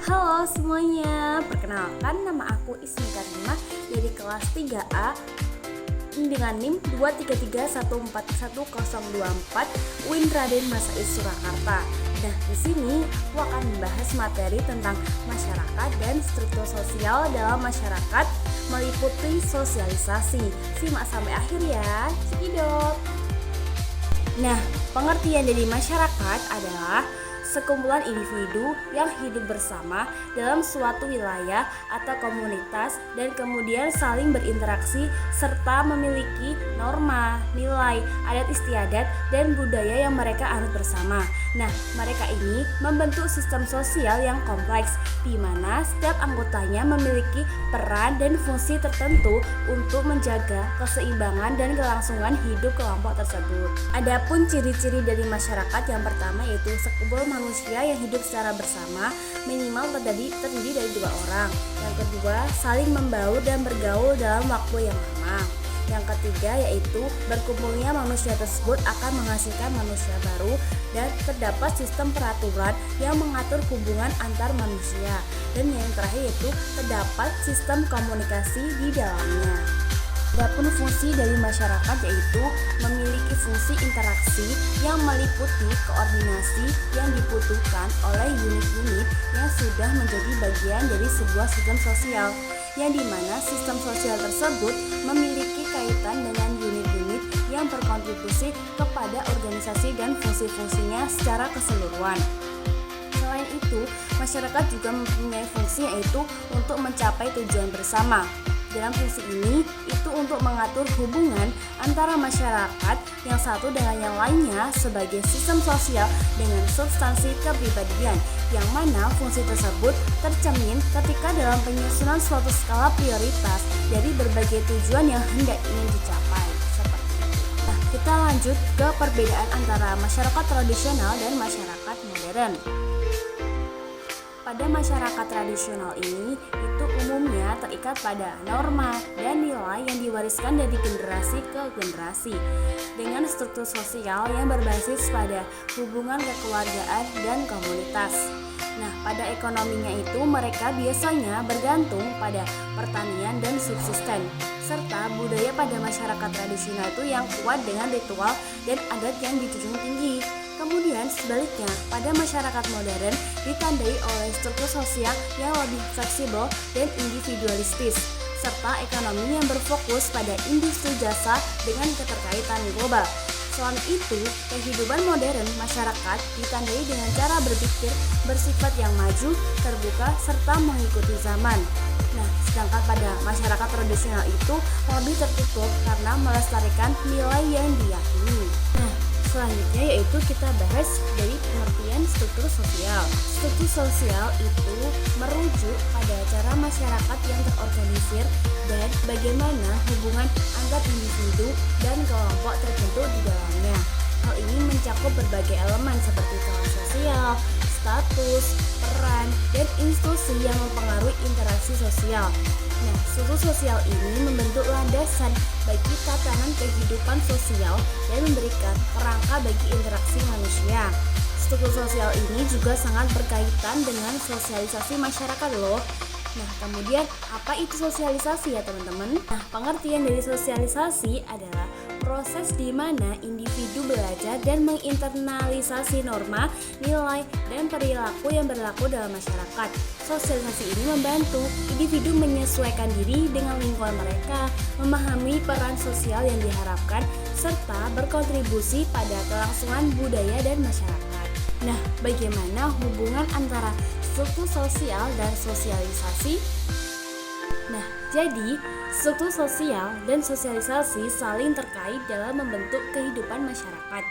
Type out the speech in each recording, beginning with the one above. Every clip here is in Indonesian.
Halo semuanya, perkenalkan nama aku Ismi Karimah dari kelas 3A dengan NIM 233141024 UIN Raden Masais Surakarta. Nah, di sini aku akan membahas materi tentang masyarakat dan struktur sosial dalam masyarakat meliputi sosialisasi. Simak sampai akhir ya. Cekidot. Nah, pengertian dari masyarakat adalah sekumpulan individu yang hidup bersama dalam suatu wilayah atau komunitas dan kemudian saling berinteraksi serta memiliki norma, nilai, adat istiadat, dan budaya yang mereka anut bersama. Nah, mereka ini membentuk sistem sosial yang kompleks di mana setiap anggotanya memiliki peran dan fungsi tertentu untuk menjaga keseimbangan dan kelangsungan hidup kelompok tersebut. Adapun ciri-ciri dari masyarakat yang pertama yaitu sekumpulan manusia yang hidup secara bersama minimal terdiri dari 2 orang. Yang kedua, saling membaur dan bergaul dalam waktu yang lama. Yang ketiga yaitu berkumpulnya manusia tersebut akan menghasilkan manusia baru dan terdapat sistem peraturan yang mengatur hubungan antar manusia. Dan yang terakhir yaitu terdapat sistem komunikasi di dalamnya. Adapun fungsi dari masyarakat yaitu memiliki fungsi interaksi yang meliputi koordinasi yang dibutuhkan oleh unit-unit yang sudah menjadi bagian dari sebuah sistem sosial, yang dimana sistem sosial tersebut memiliki kaitan dengan unit-unit yang berkontribusi kepada organisasi dan fungsi-fungsinya secara keseluruhan. Selain itu, masyarakat juga mempunyai fungsi yaitu untuk mencapai tujuan bersama. Dalam fungsi ini, itu untuk mengatur hubungan antara masyarakat yang satu dengan yang lainnya sebagai sistem sosial dengan substansi kepribadian, yang mana fungsi tersebut tercermin ketika dalam penyusunan suatu skala prioritas dari berbagai tujuan yang hendak ingin dicapai. Seperti itu. Nah, kita lanjut ke perbedaan antara masyarakat tradisional dan masyarakat modern. Pada masyarakat tradisional ini, itu umumnya terikat pada norma dan nilai yang diwariskan dari generasi ke generasi dengan struktur sosial yang berbasis pada hubungan kekeluargaan dan komunitas. Nah, pada ekonominya itu mereka biasanya bergantung pada pertanian dan subsisten, serta budaya pada masyarakat tradisional itu yang kuat dengan ritual dan adat yang dijunjung tinggi. Kemudian sebaliknya, pada masyarakat modern ditandai oleh struktur sosial yang lebih fleksibel dan individualistis, serta ekonomi yang berfokus pada industri jasa dengan keterkaitan global. Selain itu, kehidupan modern masyarakat ditandai dengan cara berpikir bersifat yang maju, terbuka, serta mengikuti zaman. Nah, sedangkan pada masyarakat tradisional itu lebih tertutup karena melestarikan nilai yang diyakini. Nah, selanjutnya yaitu kita bahas dari pengertian struktur sosial. Struktur sosial itu merujuk pada cara masyarakat yang terorganisir dan bagaimana hubungan antar individu dan kelompok terbentuk di dalamnya. Hal ini mencakup berbagai elemen seperti kelas sosial, status, peran, dan institusi yang mempengaruhi interaksi sosial. Nah, struktur sosial ini membentuk landasan bagi tatanan kehidupan sosial dan memberikan kerangka bagi interaksi manusia. Struktur sosial ini juga sangat berkaitan dengan sosialisasi masyarakat loh. Nah, kemudian apa itu sosialisasi ya teman-teman? Nah, pengertian dari sosialisasi adalah proses di mana individu belajar dan menginternalisasi norma, nilai, dan perilaku yang berlaku dalam masyarakat. Sosialisasi ini membantu individu menyesuaikan diri dengan lingkungan mereka, memahami peran sosial yang diharapkan, serta berkontribusi pada kelangsungan budaya dan masyarakat. Nah, bagaimana hubungan antara struktur sosial dan sosialisasi? Nah, jadi struktur sosial dan sosialisasi saling terkait dalam membentuk kehidupan masyarakat.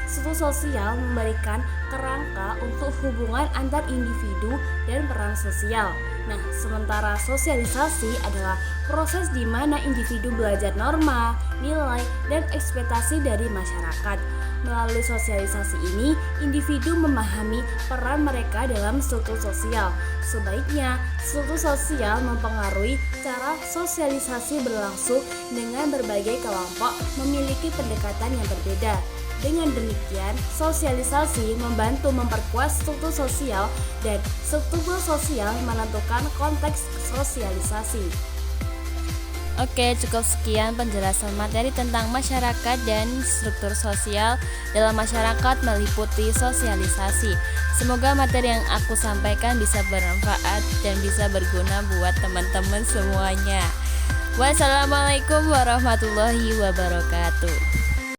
Struktur sosial memberikan kerangka untuk hubungan antar individu dan peran sosial. Nah, sementara sosialisasi adalah proses di mana individu belajar norma, nilai, dan ekspektasi dari masyarakat. Melalui sosialisasi ini, individu memahami peran mereka dalam struktur sosial. Sebaiknya, struktur sosial mempengaruhi cara sosialisasi berlangsung dengan berbagai kelompok memiliki pendekatan yang berbeda. Dengan demikian, sosialisasi membantu memperkuat struktur sosial dan struktur sosial menentukan konteks sosialisasi. Oke, cukup sekian penjelasan materi tentang masyarakat dan struktur sosial dalam masyarakat meliputi sosialisasi. Semoga materi yang aku sampaikan bisa bermanfaat dan bisa berguna buat teman-teman semuanya. Wassalamualaikum warahmatullahi wabarakatuh.